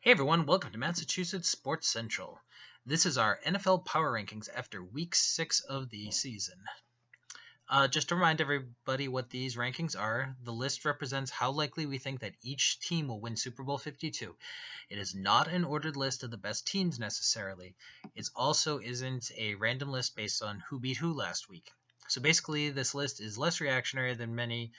Hey everyone, welcome to Massachusetts Sports Central. This is our NFL Power Rankings after Week 6 of the season. Just to remind everybody what these rankings are, the list represents how likely we think that each team will win Super Bowl 52. It is not an ordered list of the best teams necessarily. It also isn't a random list based on who beat who last week. So basically, this list is less reactionary than many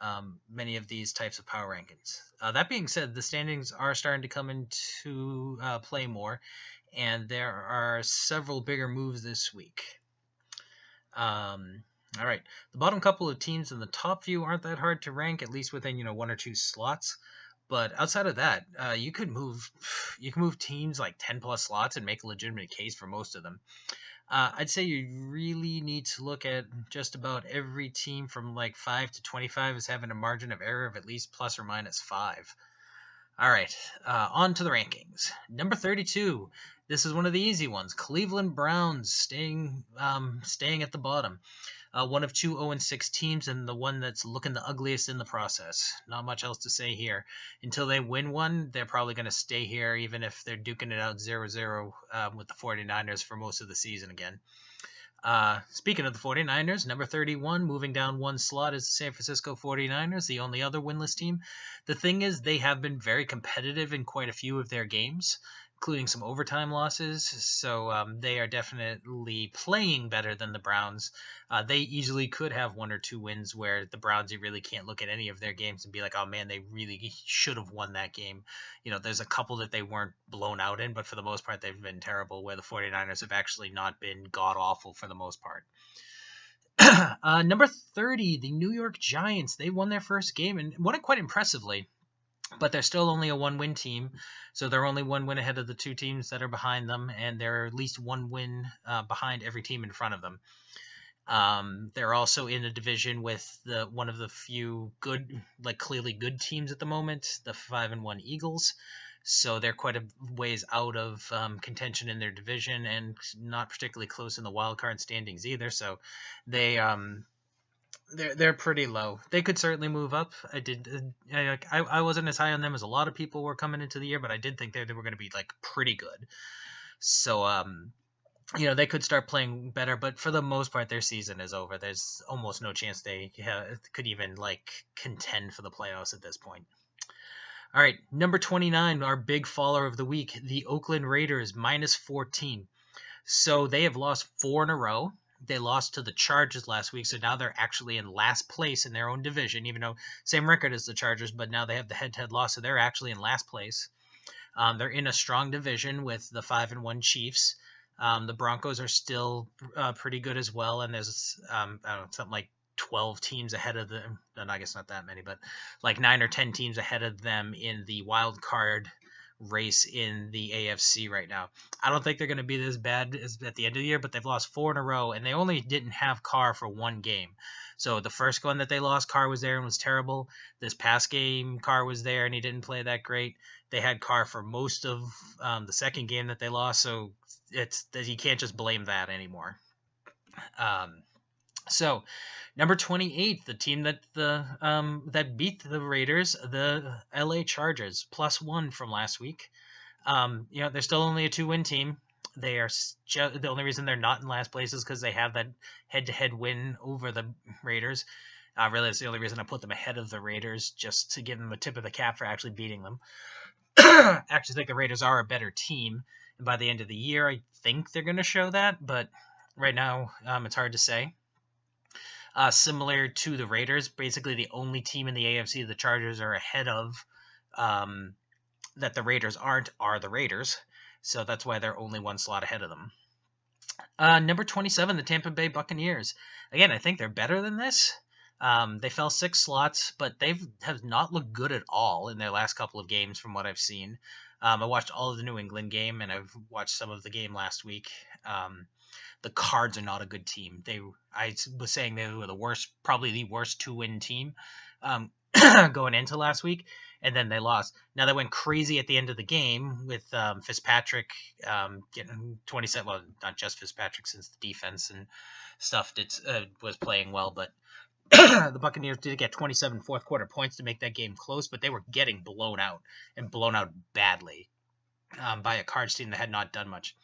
of these types of power rankings. That being said, the standings are starting to come into play more, and there are several bigger moves this week. All right, the bottom couple of teams in the top few aren't that hard to rank, at least within one or two slots. But outside of that, you can move teams like 10 plus slots and make a legitimate case for most of them. I'd say you really need to look at just about every team from like 5 to 25 as having a margin of error of at least plus or minus 5. All right, on to the rankings. Number 32. This is one of the easy ones. Cleveland Browns staying at the bottom. One of two 0-6 teams and the one that's looking the ugliest in the process. Not much else to say here. Until they win one, they're probably going to stay here, even if they're duking it out 0-0 with the 49ers for most of the season again. Speaking of the 49ers, number 31, moving down one slot is the San Francisco 49ers, the only other winless team. The thing is, they have been very competitive in quite a few of their games, including some overtime losses, so they are definitely playing better than the Browns. They easily could have one or two wins where the Browns, you really can't look at any of their games and be like, oh man, they really should have won that game. There's a couple that they weren't blown out in, but for the most part, they've been terrible, where the 49ers have actually not been god-awful for the most part. Number 30, the New York Giants. They won their first game and won it quite impressively. But they're still only a one-win team, so they're only one win ahead of the two teams that are behind them, and they're at least one win behind every team in front of them. They're also in a division with one of the few good, clearly good teams at the moment, the 5-1 Eagles. So they're quite a ways out of contention in their division, and not particularly close in the wild card standings either. So they're pretty low. They could certainly move up. I wasn't as high on them as a lot of people were coming into the year, but I did think they were going to be pretty good. So they could start playing better, but for the most part, their season is over. There's almost no chance they could even contend for the playoffs at this point. All right, number 29, our big faller of the week, the Oakland Raiders, minus 14. So they have lost 4 in a row. They lost to the Chargers last week, so now they're actually in last place in their own division, even though same record as the Chargers, but now they have the head-to-head loss, so they're actually in last place. They're in a strong division with the 5-1 Chiefs. The Broncos are still pretty good as well, and there's something like 12 teams ahead of them. No, I guess not that many, but 9 or 10 teams ahead of them in the wild card race in the AFC right now. I don't think they're going to be this bad as at the end of the year, but they've lost 4 in a row, and they only didn't have Carr for one game. So the first one that they lost, Carr was there and was terrible. This past game, Carr was there and he didn't play that great. They had Carr for most of the second game that they lost, so you can't just blame that anymore. So, number 28, the team that beat the Raiders, the LA Chargers, +1 from last week. They're still only a 2-win team. They are the only reason they're not in last place is because they have that head-to-head win over the Raiders. Really, that's the only reason I put them ahead of the Raiders, just to give them a tip of the cap for actually beating them. I actually think the Raiders are a better team, and by the end of the year, I think they're going to show that, but right now, it's hard to say. Similar to the Raiders, basically the only team in the AFC the Chargers are ahead of that the Raiders aren't are the Raiders. So that's why they're only one slot ahead of them. Number 27, the Tampa Bay Buccaneers. Again, I think they're better than this. They fell 6 slots, but they have not looked good at all in their last couple of games from what I've seen. I watched all of the New England game, and I've watched some of the game last week. The Cards are not a good team. I was saying they were probably the worst 2-win team going into last week, and then they lost. Now they went crazy at the end of the game with Fitzpatrick getting 27. Well, not just Fitzpatrick, since the defense and stuff was playing well, but the Buccaneers did get 27 fourth quarter points to make that game close, but they were getting blown out, and blown out badly. by a Cards team that had not done much.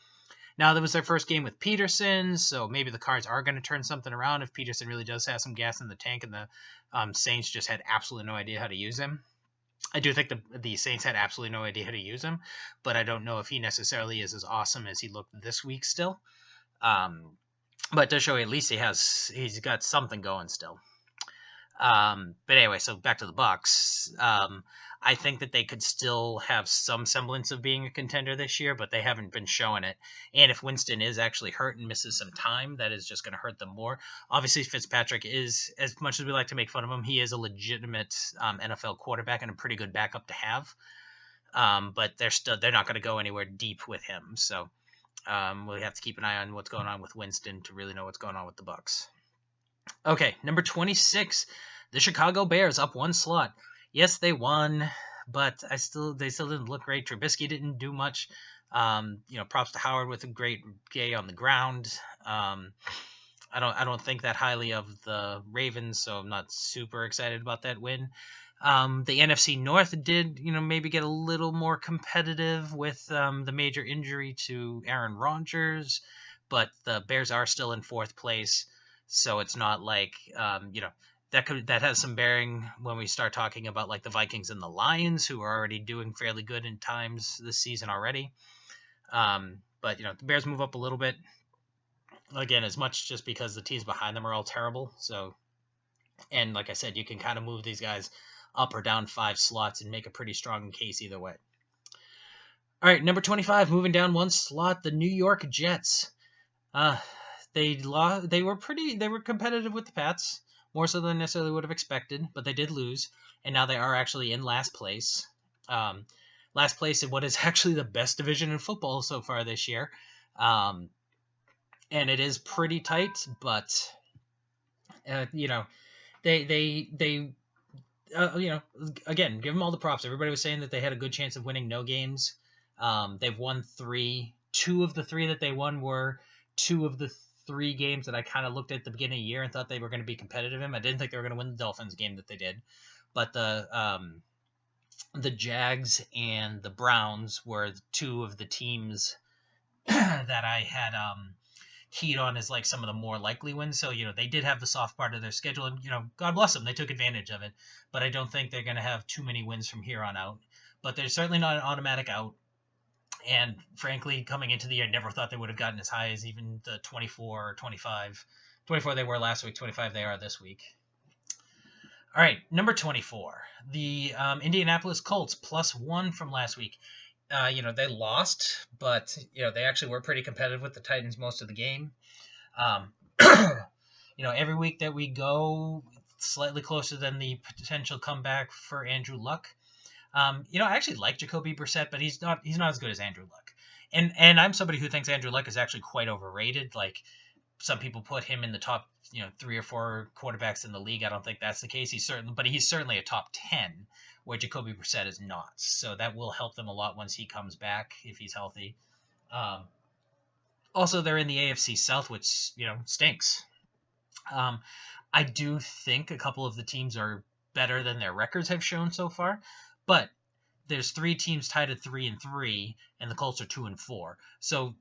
Now, that was their first game with Peterson, so maybe the Cards are going to turn something around if Peterson really does have some gas in the tank and the Saints just had absolutely no idea how to use him. I do think the Saints had absolutely no idea how to use him, but I don't know if he necessarily is as awesome as he looked this week still. But to show at least he's got something going still. But anyway, so back to the Bucs. I think that they could still have some semblance of being a contender this year, but they haven't been showing it. And if Winston is actually hurt and misses some time, that is just going to hurt them more. Obviously, Fitzpatrick is, as much as we like to make fun of him, he is a legitimate NFL quarterback and a pretty good backup to have. But they're not going to go anywhere deep with him. So we'll have to keep an eye on what's going on with Winston to really know what's going on with the Bucs. Okay, number 26, the Chicago Bears up one slot. Yes, they won, but they still didn't look great. Trubisky didn't do much. Props to Howard with a great day on the ground. I don't think that highly of the Ravens, so I'm not super excited about that win. The NFC North did, maybe get a little more competitive with the major injury to Aaron Rodgers, but the Bears are still in fourth place, so it's not like that has some bearing when we start talking about like the Vikings and the Lions, who are already doing fairly good in times this season already. But the Bears move up a little bit. Again, as much just because the teams behind them are all terrible. So, and like I said, you can kind of move these guys up or down 5 slots and make a pretty strong case either way. All right, number 25, moving down 1 slot, the New York Jets. They were competitive with the Pats, more so than necessarily would have expected, but they did lose, and now they are actually in last place. Last place in what is actually the best division in football so far this year. And it is pretty tight, but again, give them all the props. Everybody was saying that they had a good chance of winning no games. They've won 3. 2 of the 3 that they won were 2 of the 3 games that I kind of looked at the beginning of the year and thought they were going to be competitive in. I didn't think they were going to win the Dolphins game that they did, but the Jags and the Browns were 2 of the teams that I had keyed on as like some of the more likely wins. So they did have the soft part of their schedule, and God bless them, they took advantage of it. But I don't think they're going to have too many wins from here on out. But they're certainly not an automatic out. And frankly, coming into the year, I never thought they would have gotten as high as even the 24 or 25. 24 they were last week, 25 they are this week. All right, number 24, the Indianapolis Colts, +1 from last week. They lost, but, they actually were pretty competitive with the Titans most of the game. Every week that we go, slightly closer than the potential comeback for Andrew Luck. I actually like Jacoby Brissett, but he's not as good as Andrew Luck. And I'm somebody who thinks Andrew Luck is actually quite overrated. Like, some people put him in the top, 3 or 4 quarterbacks in the league. I don't think that's the case. He's certainly a top 10, where Jacoby Brissett is not. So that will help them a lot once he comes back, if he's healthy. Also, they're in the AFC South, which, stinks. I do think a couple of the teams are better than their records have shown so far. But there's 3 teams tied at 3-3, and the Colts are 2-4. So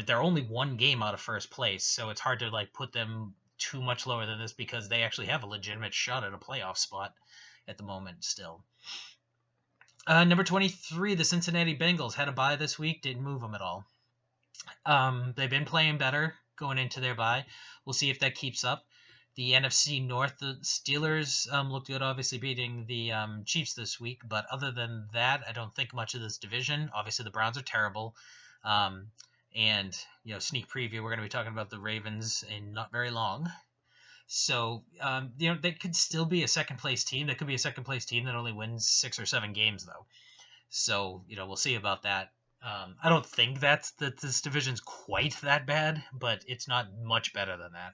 they're only 1 game out of first place. So it's hard to put them too much lower than this, because they actually have a legitimate shot at a playoff spot at the moment still. Number 23, the Cincinnati Bengals had a bye this week. Didn't move them at all. They've been playing better going into their bye. We'll see if that keeps up. The NFC North, the Steelers looked good, obviously beating the Chiefs this week. But other than that, I don't think much of this division. Obviously, the Browns are terrible. And, sneak preview, we're going to be talking about the Ravens in not very long. So, they could still be a second-place team. They could be a second-place team that only wins 6 or 7 games, though. So, we'll see about that. I don't think that this division's quite that bad, but it's not much better than that.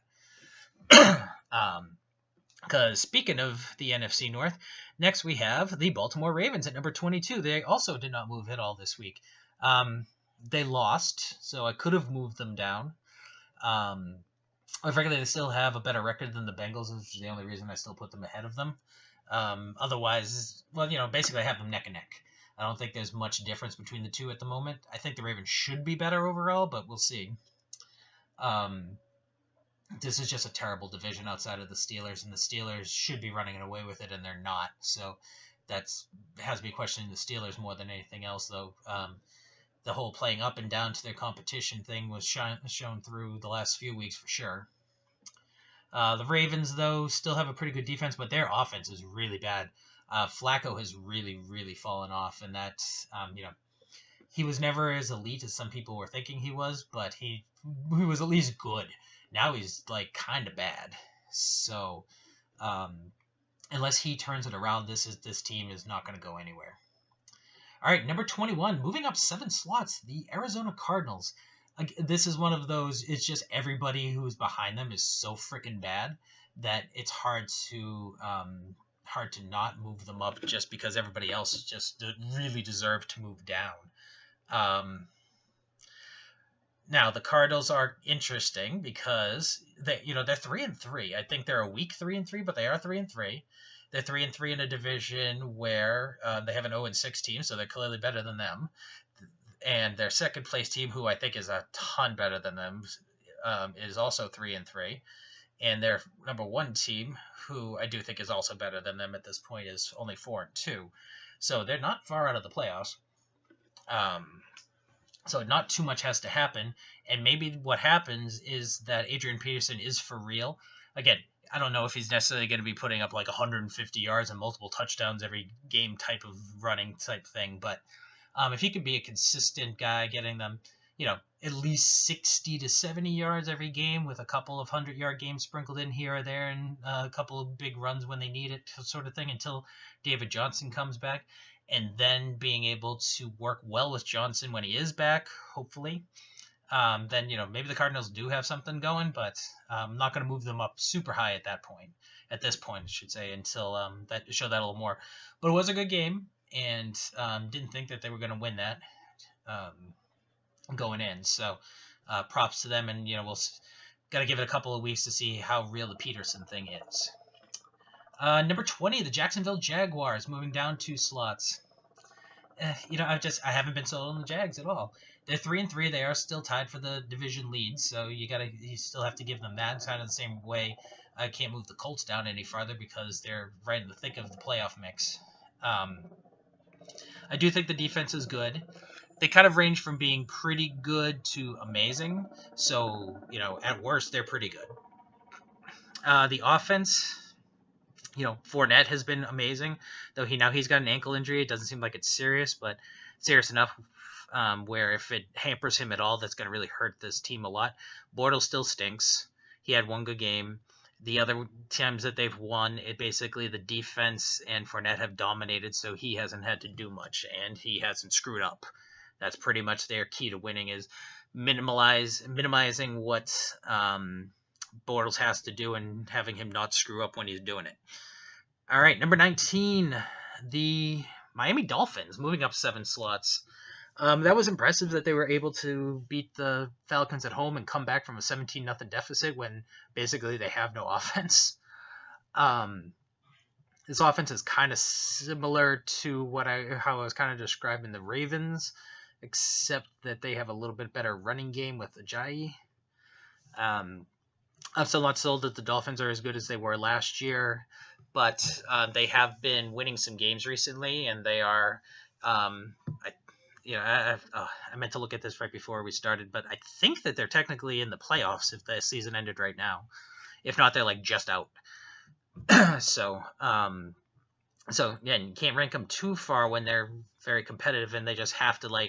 Because speaking of the NFC North, next we have the Baltimore Ravens at number 22. They also did not move at all this week. They lost, so I could have moved them down. Frankly, they still have a better record than the Bengals, which is the only reason I still put them ahead of them. Otherwise, basically I have them neck and neck. I don't think there's much difference between the two at the moment. I think the Ravens should be better overall, but we'll see. This is just a terrible division outside of the Steelers, and the Steelers should be running away with it, and they're not. So that's has me questioning the Steelers more than anything else, though. The whole playing up and down to their competition thing was shown through the last few weeks for sure. The Ravens, though, still have a pretty good defense, but their offense is really bad. Flacco has really, really fallen off, and that, he was never as elite as some people were thinking he was, but he was at least good. Now he's like kind of bad. So unless he turns it around, this team is not going to go anywhere. All right, number 21, moving up 7 slots, the Arizona Cardinals. This is one of those. It's just everybody who's behind them is so freaking bad that it's hard to not move them up just because everybody else just really deserved to move down. Now the Cardinals are interesting because they're 3-3. I think they're a weak 3-3, but they are 3-3. They're 3-3 in a division where they have an 0-6 team, so they're clearly better than them. And their second place team, who I think is a ton better than them, is also 3-3. And their number 1 team, who I do think is also better than them at this point, is only 4-2. So they're not far out of the playoffs. So not too much has to happen. And maybe what happens is that Adrian Peterson is for real. Again, I don't know if he's necessarily going to be putting up like 150 yards and multiple touchdowns every game type of running type thing. But if he could be a consistent guy, getting them, at least 60 to 70 yards every game with a couple of 100-yard games sprinkled in here or there and a couple of big runs when they need it sort of thing until David Johnson comes back. And then being able to work well with Johnson when he is back, hopefully, then, maybe the Cardinals do have something going, but I'm not going to move them up super high at this point, I should say, until show that a little more. But it was a good game, and didn't think that they were going to win that going in. So props to them, and, we'll got to give it a couple of weeks to see how real the Peterson thing is. Number 20, the Jacksonville Jaguars, moving down 2 slots. I haven't been sold on the Jags at all. They're 3-3. They are still tied for the division lead, so you still have to give them that. It's kind of the same way I can't move the Colts down any farther because they're right in the thick of the playoff mix. I do think the defense is good. They kind of range from being pretty good to amazing. So, at worst, they're pretty good. The offense, Fournette has been amazing, though he's got an ankle injury. It doesn't seem like it's serious, but serious enough where if it hampers him at all, that's going to really hurt this team a lot. Bortles still stinks. He had one good game. The other times that they've won, basically the defense and Fournette have dominated, so he hasn't had to do much, and he hasn't screwed up. That's pretty much their key to winning is minimizing what Bortles has to do and having him not screw up when he's doing it. All right, number 19, the Miami Dolphins, moving up 7 slots. That was impressive that they were able to beat the Falcons at home and come back from a 17-0 deficit when basically they have no offense. This offense is kind of similar to how I was kind of describing the Ravens, except that they have a little bit better running game with Ajayi. I'm still not sold that the Dolphins are as good as they were last year, but they have been winning some games recently, and they are. I meant to look at this right before we started, but I think that they're technically in the playoffs if the season ended right now. If not, they're like just out. So yeah, you can't rank them too far when they're very competitive, and they just have to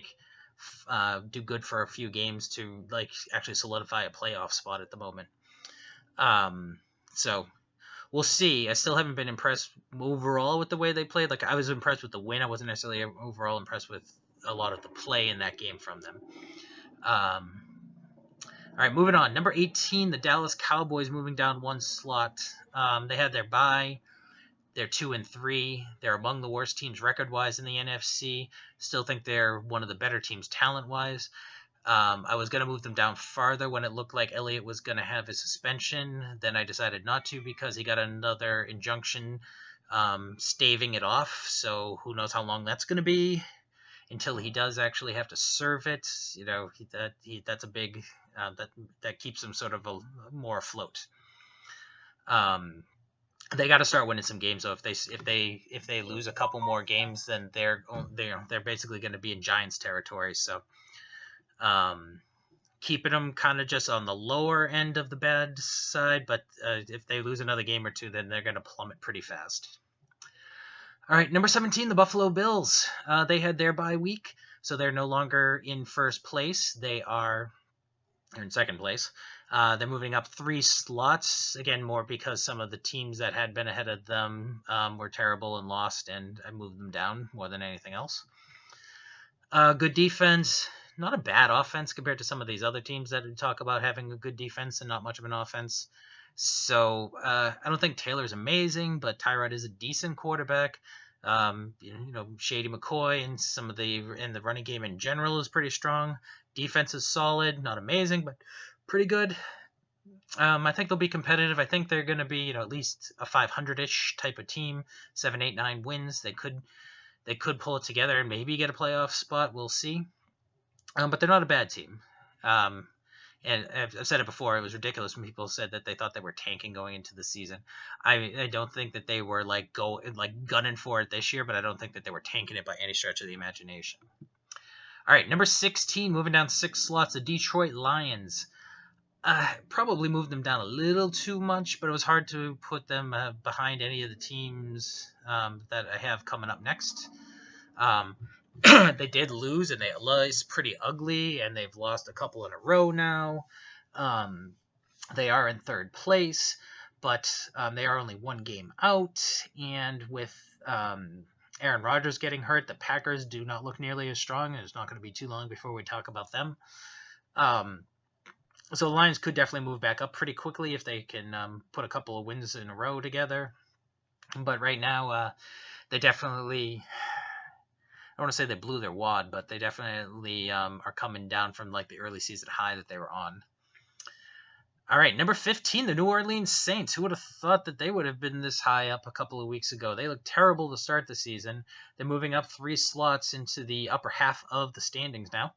do good for a few games to actually solidify a playoff spot at the moment. So we'll see. I still haven't been impressed overall with the way they played. I was impressed with the win. I wasn't necessarily overall impressed with a lot of the play in that game from them. All right, moving on. Number 18, the Dallas Cowboys, moving down 1 slot. They had their bye. They're 2-3. They're among the worst teams record-wise in the NFC. Still think they're one of the better teams talent-wise. I was going to move them down farther when it looked like Elliott was going to have his suspension. Then I decided not to because he got another injunction staving it off. So who knows how long that's going to be until he does actually have to serve it. That's a big that keeps him sort of more afloat. They got to start winning some games though. If they lose a couple more games, then they're basically going to be in Giants territory. So keeping them kind of just on the lower end of the bad side, but if they lose another game or two, then they're going to plummet pretty fast. All right, number 17, the Buffalo Bills. They had their bye week, so they're no longer in first place. They're in second place. They're moving up 3 slots, again, more because some of the teams that had been ahead of them were terrible and lost, and I moved them down more than anything else. Good defense. Not a bad offense compared to some of these other teams that we talk about having a good defense and not much of an offense. So I don't think Taylor's amazing, but Tyrod is a decent quarterback. Shady McCoy and the running game in general is pretty strong. Defense is solid, not amazing, but pretty good. I think they'll be competitive. I think they're going to be at least a 500-ish type of team, 7, 8, 9 wins. They could pull it together and maybe get a playoff spot. We'll see. But they're not a bad team. And I've said it before, it was ridiculous when people said that they thought they were tanking going into the season. I don't think that they were gunning for it this year, but I don't think that they were tanking it by any stretch of the imagination. All right, number 16, moving down 6 slots, the Detroit Lions. Probably moved them down a little too much, but it was hard to put them behind any of the teams that I have coming up next. They did lose, and they lost pretty ugly, and they've lost a couple in a row now. They are in third place, but they are only 1 game out, and with Aaron Rodgers getting hurt, the Packers do not look nearly as strong, and it's not going to be too long before we talk about them. So the Lions could definitely move back up pretty quickly if they can put a couple of wins in a row together. But right now, they definitely... I don't want to say they blew their wad, but they definitely are coming down from the early season high that they were on. All right, number 15, the New Orleans Saints. Who would have thought that they would have been this high up a couple of weeks ago? They looked terrible to start the season. They're moving up 3 slots into the upper half of the standings now.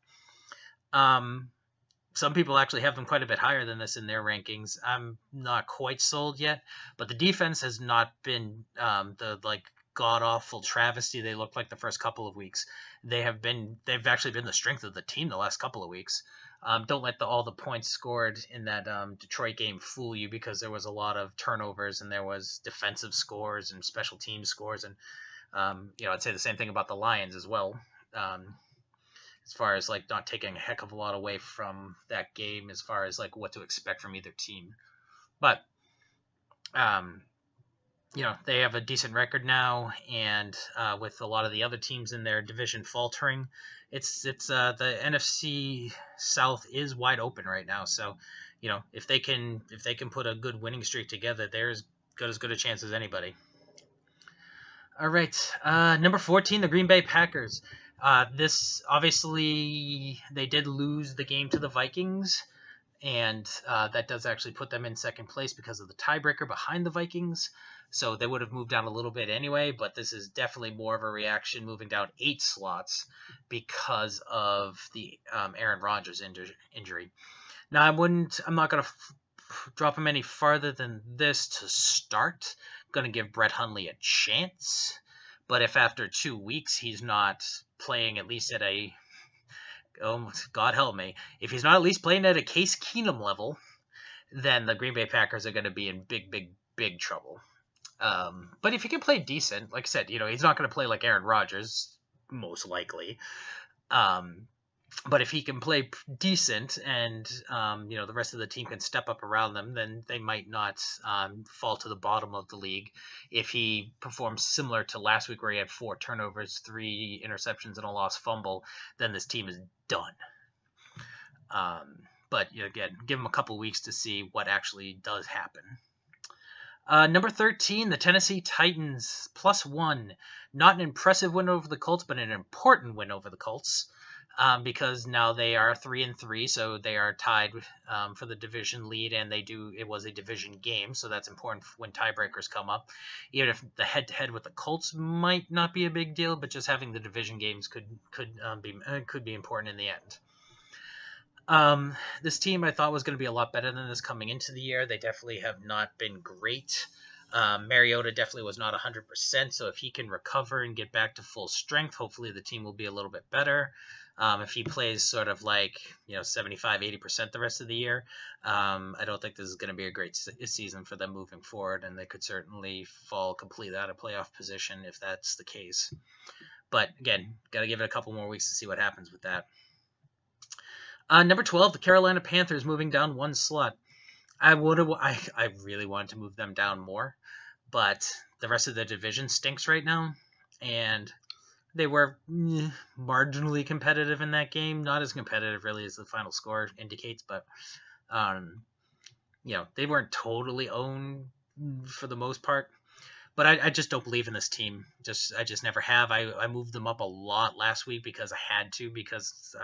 Some people actually have them quite a bit higher than this in their rankings. I'm not quite sold yet, but the defense has not been the god-awful travesty they looked like the first couple of weeks. They've actually been the strength of the team the last couple of weeks. Don't let all the points scored in that Detroit game fool you, because there was a lot of turnovers and there was defensive scores and special team scores, and I'd say the same thing about the Lions as well. As far as not taking a heck of a lot away from that game, as far as what to expect from either team, but they have a decent record now, and with a lot of the other teams in their division faltering, it's the NFC South is wide open right now. So, if they can put a good winning streak together, they're as good a chance as anybody. All right, number 14, the Green Bay Packers. This obviously they did lose the game to the Vikings, and that does actually put them in second place because of the tiebreaker behind the Vikings. So they would have moved down a little bit anyway, but this is definitely more of a reaction, moving down 8 slots because of the Aaron Rodgers injury. Now, I'm not going to drop him any farther than this to start. I'm going to give Brett Hundley a chance, but if after 2 weeks he's not playing at least at God help me, if he's not at least playing at a Case Keenum level, then the Green Bay Packers are going to be in big, big, big trouble. But if he can play decent, like I said, he's not going to play like Aaron Rodgers, most likely. But if he can play decent and, the rest of the team can step up around them, then they might not fall to the bottom of the league. If he performs similar to last week where he had 4 turnovers, 3 interceptions, and a lost fumble, then this team is done. But again, give him a couple weeks to see what actually does happen. Number 13, the Tennessee Titans, +1. Not an impressive win over the Colts, but an important win over the Colts. Because now they are 3-3, so they are tied for the division lead, and it was a division game, so that's important when tiebreakers come up. Even if the head-to-head with the Colts might not be a big deal, but just having the division games could be important in the end. This team I thought was going to be a lot better than this coming into the year. They definitely have not been great. Mariota definitely was not 100%, so if he can recover and get back to full strength, hopefully the team will be a little bit better. If he plays sort of like 75-80% the rest of the year, I don't think this is going to be a great season for them moving forward, and they could certainly fall completely out of playoff position if that's the case. But again, got to give it a couple more weeks to see what happens with that. Number 12, the Carolina Panthers, moving down one slot. I really wanted to move them down more, but the rest of the division stinks right now, and they were marginally competitive in that game. Not as competitive, really, as the final score indicates, but they weren't totally owned for the most part. But I just don't believe in this team. I just never have. I moved them up a lot last week because I had to, because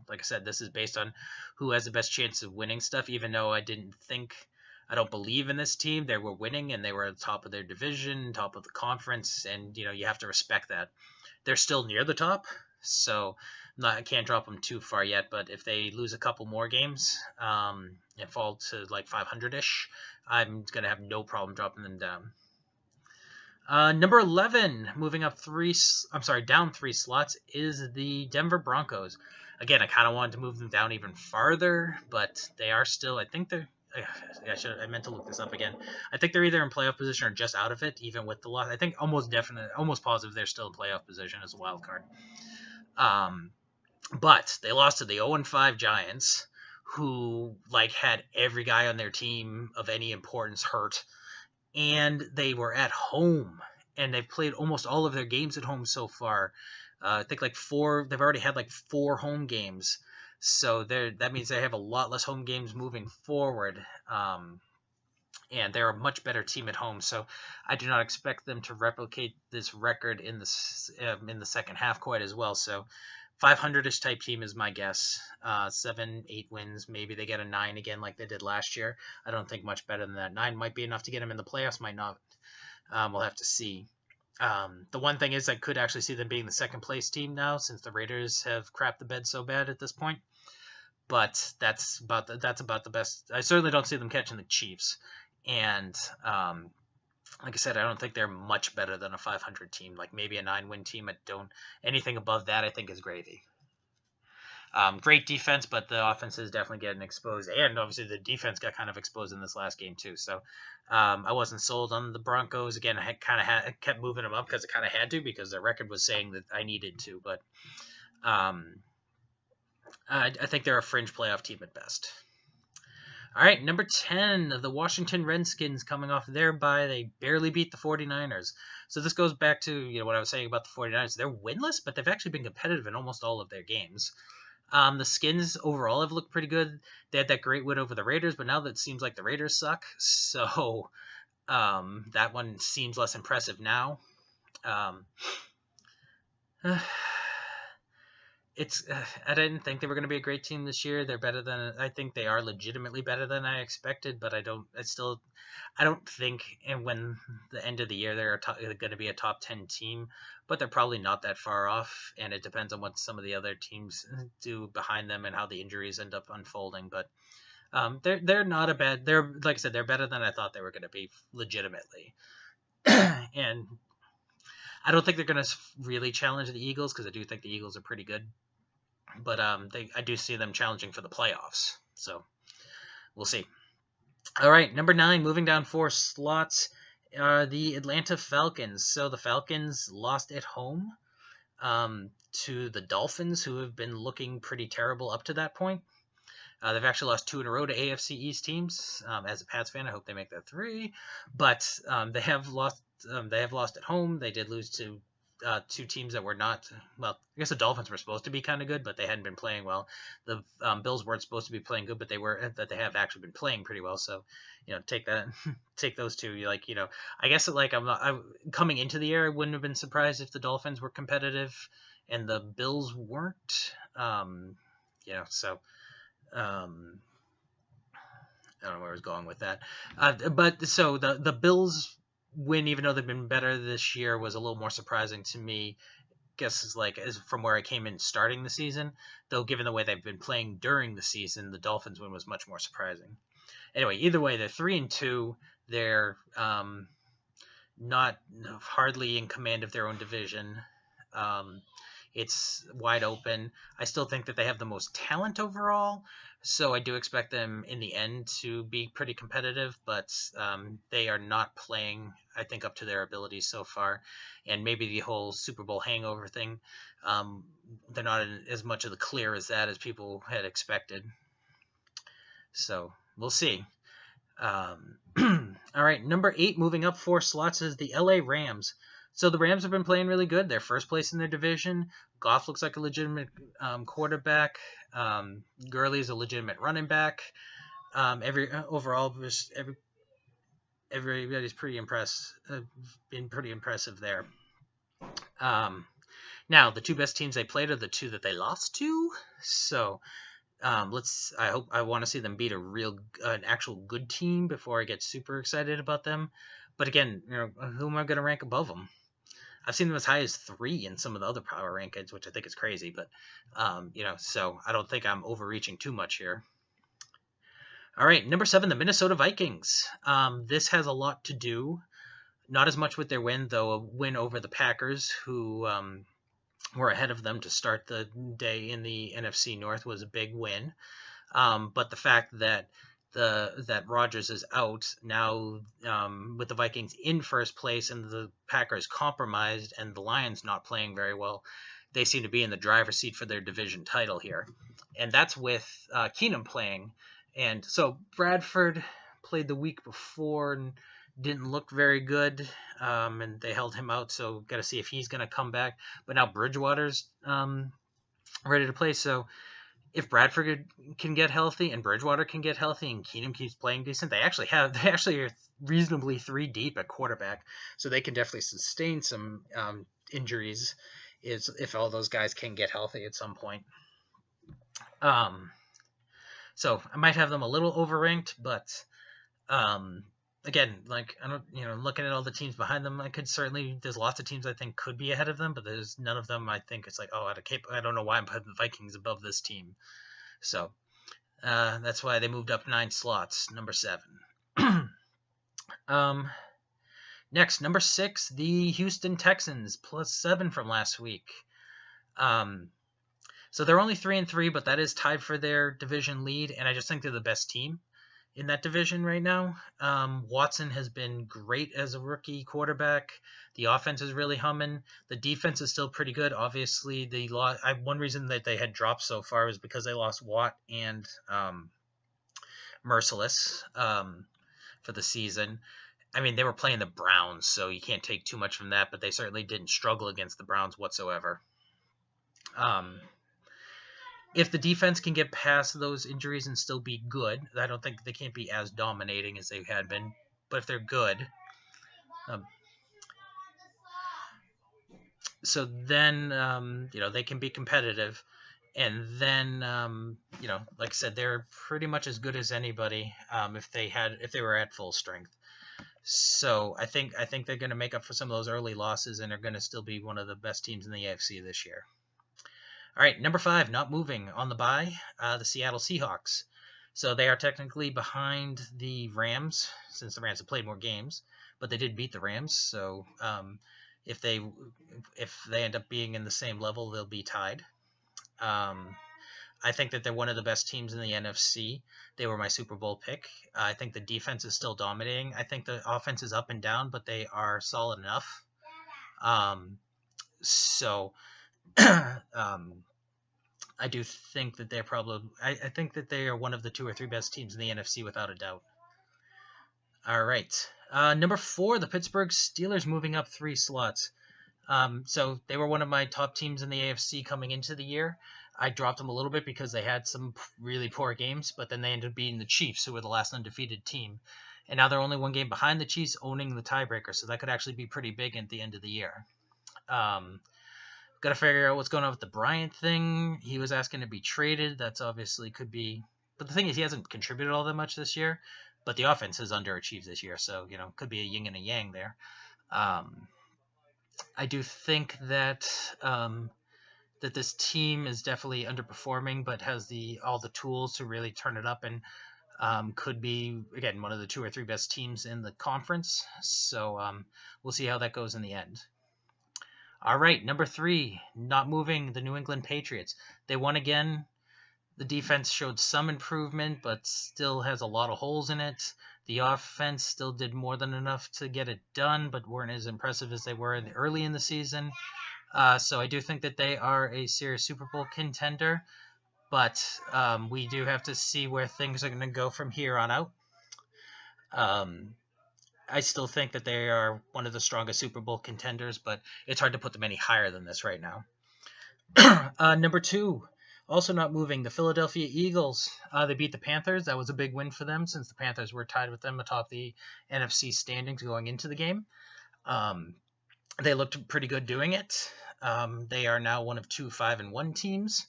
like I said, this is based on who has the best chance of winning stuff. Even though I don't believe in this team. They were winning and they were at the top of their division, top of the conference, and you have to respect that. They're still near the top, so I can't drop them too far yet. But if they lose a couple more games and fall to like 500-ish, I'm gonna have no problem dropping them down. Number 11, moving up down 3 slots, is the Denver Broncos. Again, I kind of wanted to move them down even farther, but they are still, I meant to look this up again. I think they're either in playoff position or just out of it, even with the loss. I think almost positive they're still in playoff position as a wild card. But they lost to the 0-5 Giants, who had every guy on their team of any importance hurt. And they were at home, and they've played almost all of their games at home so far. I think they've already had 4 home games. So that means they have a lot less home games moving forward. And they're a much better team at home. So I do not expect them to replicate this record in the second half quite as well. So 500-ish type team is my guess. 7-8 wins. Maybe they get a 9 again like they did last year. I don't think much better than that. 9 might be enough to get them in the playoffs, might not. We'll have to see. The one thing is I could actually see them being the second place team now, since the Raiders have crapped the bed so bad at this point. But that's about the best. I certainly don't see them catching the Chiefs. And like I said, I don't think they're much better than a 500 team, like maybe a 9-win team. Anything above that, I think, is gravy. Great defense, but the offense is definitely getting exposed, and obviously the defense got kind of exposed in this last game too. So I wasn't sold on the Broncos. Again, I kept moving them up because I kind of had to, because their record was saying that I needed to. But I think they're a fringe playoff team at best. All right, number 10, the Washington Redskins, coming off their bye. They barely beat the 49ers. So this goes back to what I was saying about the 49ers. They're winless, but they've actually been competitive in almost all of their games. The Skins overall have looked pretty good. They had that great win over the Raiders, but now that it seems like the Raiders suck. So that one seems less impressive now. I didn't think they were going to be a great team this year. I think they are legitimately better than I expected, but I don't think, and when the end of the year, they're going to be a top 10 team, but they're probably not that far off. And it depends on what some of the other teams do behind them and how the injuries end up unfolding. But they're not a bad, like I said, they're better than I thought they were going to be legitimately. And I don't think they're going to really challenge the Eagles, because I do think the Eagles are pretty good. But I do see them challenging for the playoffs. So we'll see. All right, number 9, moving down 4 slots, the Atlanta Falcons. So the Falcons lost at home to the Dolphins, who have been looking pretty terrible up to that point. They've actually lost 2 in a row to AFC East teams. As a Pats fan, I hope they make that 3. But they have lost at home. They did lose to two teams that were not, well, I guess the Dolphins were supposed to be kind of good, but they hadn't been playing well. The Bills weren't supposed to be playing good, but they have actually been playing pretty well. So, take that, take those two. I guess I'm coming into the year, I wouldn't have been surprised if the Dolphins were competitive and the Bills weren't. So. I don't know where I was going with that. But so the Bills win, even though they've been better this year, was a little more surprising to me. Guess is from where I came in starting the season. Though given the way they've been playing during the season, the Dolphins win was much more surprising. Anyway, either way, they're 3-2. They're not hardly in command of their own division. It's wide open. I still think that they have the most talent overall, so I do expect them in the end to be pretty competitive, but they are not playing, I think, up to their abilities so far. And maybe the whole Super Bowl hangover thing, they're not in as much of the clear as that as people had expected. So we'll see. All right, number 8, moving up 4 slots, is the LA Rams. So the Rams have been playing really good. They're first place in their division. Goff looks like a legitimate quarterback. Gurley's a legitimate running back. Everybody's pretty impressed. Been pretty impressive there. Now the two best teams they played are the two that they lost to. So I want to see them beat an actual good team before I get super excited about them. But again, who am I going to rank above them? I've seen them as high as 3 in some of the other power rankings, which I think is crazy. But, so I don't think I'm overreaching too much here. All right, number 7, the Minnesota Vikings. This has a lot to do, not as much with their win, though a win over the Packers, who were ahead of them to start the day in the NFC North, was a big win. But the fact that Rodgers is out now, with the Vikings in first place and the Packers compromised and the Lions not playing very well, they seem to be in the driver's seat for their division title here. And that's with Keenum playing. And so Bradford played the week before and didn't look very good, and they held him out, so got to see if he's going to come back. But now Bridgewater's ready to play, so if Bradford can get healthy and Bridgewater can get healthy and Keenum keeps playing decent, they actually are reasonably 3 deep at quarterback, so they can definitely sustain some injuries if all those guys can get healthy at some point. So I might have them a little overranked, but again, I don't, looking at all the teams behind them, there's lots of teams I think could be ahead of them, but there's none of them I think it's I don't know why I'm putting the Vikings above this team. So that's why they moved up 9 slots, number 7. Next, number 6, the Houston Texans, +7 from last week. So they're only 3-3, but that is tied for their division lead, and I just think they're the best team in that division right now. Watson has been great as a rookie quarterback. The offense is really humming. The defense is still pretty good. Obviously, one reason that they had dropped so far was because they lost Watt and Merciless for the season. I mean, they were playing the Browns, so you can't take too much from that, but they certainly didn't struggle against the Browns whatsoever. If the defense can get past those injuries and still be good, I don't think they can't be as dominating as they had been. But if they're good, so then they can be competitive, and then like I said, they're pretty much as good as anybody if they were at full strength. So I think they're going to make up for some of those early losses and are going to still be one of the best teams in the AFC this year. All right, number 5, not moving on the bye, the Seattle Seahawks. So they are technically behind the Rams, since the Rams have played more games, but they did beat the Rams. So if they end up being in the same level, they'll be tied. I think that they're one of the best teams in the NFC. They were my Super Bowl pick. I think the defense is still dominating. I think the offense is up and down, but they are solid enough. I do think that they're I think that they are one of the 2 or 3 best teams in the NFC without a doubt. All right. Number 4, the Pittsburgh Steelers moving up 3 slots. So they were one of my top teams in the AFC coming into the year. I dropped them a little bit because they had some really poor games, but then they ended up beating the Chiefs, who were the last undefeated team. And now they're only one game behind the Chiefs, owning the tiebreaker, so that could actually be pretty big at the end of the year. Got to figure out what's going on with the Bryant thing. He was asking to be traded. That's obviously could be, but the thing is, he hasn't contributed all that much this year. But the offense has underachieved this year, so could be a yin and a yang there. I do think that that this team is definitely underperforming, but has all the tools to really turn it up, and could be again one of the 2 or 3 best teams in the conference. So we'll see how that goes in the end. All right, number 3, not moving, the New England Patriots. They won again. The defense showed some improvement, but still has a lot of holes in it. The offense still did more than enough to get it done, but weren't as impressive as they were early in the season. So I do think that they are a serious Super Bowl contender, but we do have to see where things are going to go from here on out. I still think that they are one of the strongest Super Bowl contenders, but it's hard to put them any higher than this right now. Number 2, also not moving, the Philadelphia Eagles. They beat the Panthers. That was a big win for them since the Panthers were tied with them atop the NFC standings going into the game. They looked pretty good doing it. They are now one of 2 5-1 teams.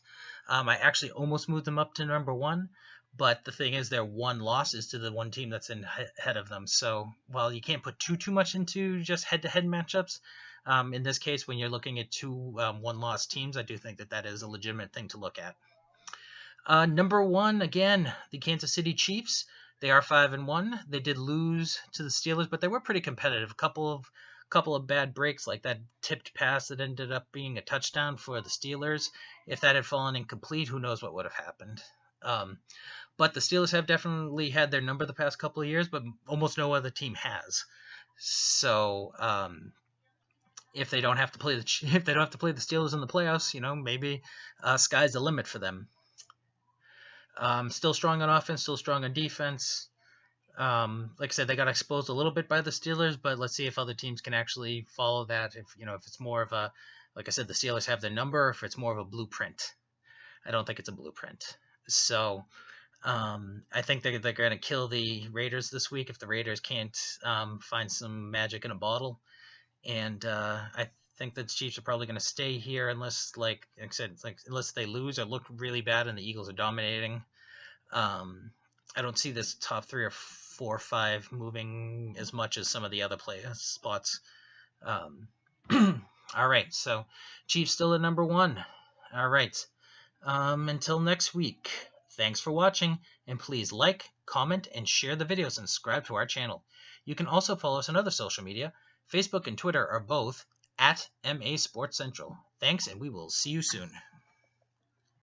I actually almost moved them up to number 1. But the thing is, their one loss is to the one team that's ahead of them. So while you can't put too much into just head-to-head matchups, in this case, when you're looking at 2 one-loss teams, I do think that is a legitimate thing to look at. Number 1, again, the Kansas City Chiefs. They are 5-1. They did lose to the Steelers, but they were pretty competitive. A couple of bad breaks, like that tipped pass that ended up being a touchdown for the Steelers. If that had fallen incomplete, who knows what would have happened. But the Steelers have definitely had their number the past couple of years, but almost no other team has. So if they don't have to play the Steelers in the playoffs, maybe sky's the limit for them. Still strong on offense, still strong on defense. Like I said, they got exposed a little bit by the Steelers, but let's see if other teams can actually follow that. If it's more of a, like I said, the Steelers have their number, or if it's more of a blueprint. I don't think it's a blueprint. So I think they're going to kill the Raiders this week if the Raiders can't find some magic in a bottle. And I think that the Chiefs are probably going to stay here unless, like I said, unless they lose or look really bad and the Eagles are dominating. I don't see this top 3 or 4 or 5 moving as much as some of the other spots. All right, so Chiefs still at number 1. All right. Until next week, thanks for watching, and please like, comment, and share the videos and subscribe to our channel. You can also follow us on other social media. Facebook and Twitter are both @MA Sports Central. Thanks, and we will see you soon.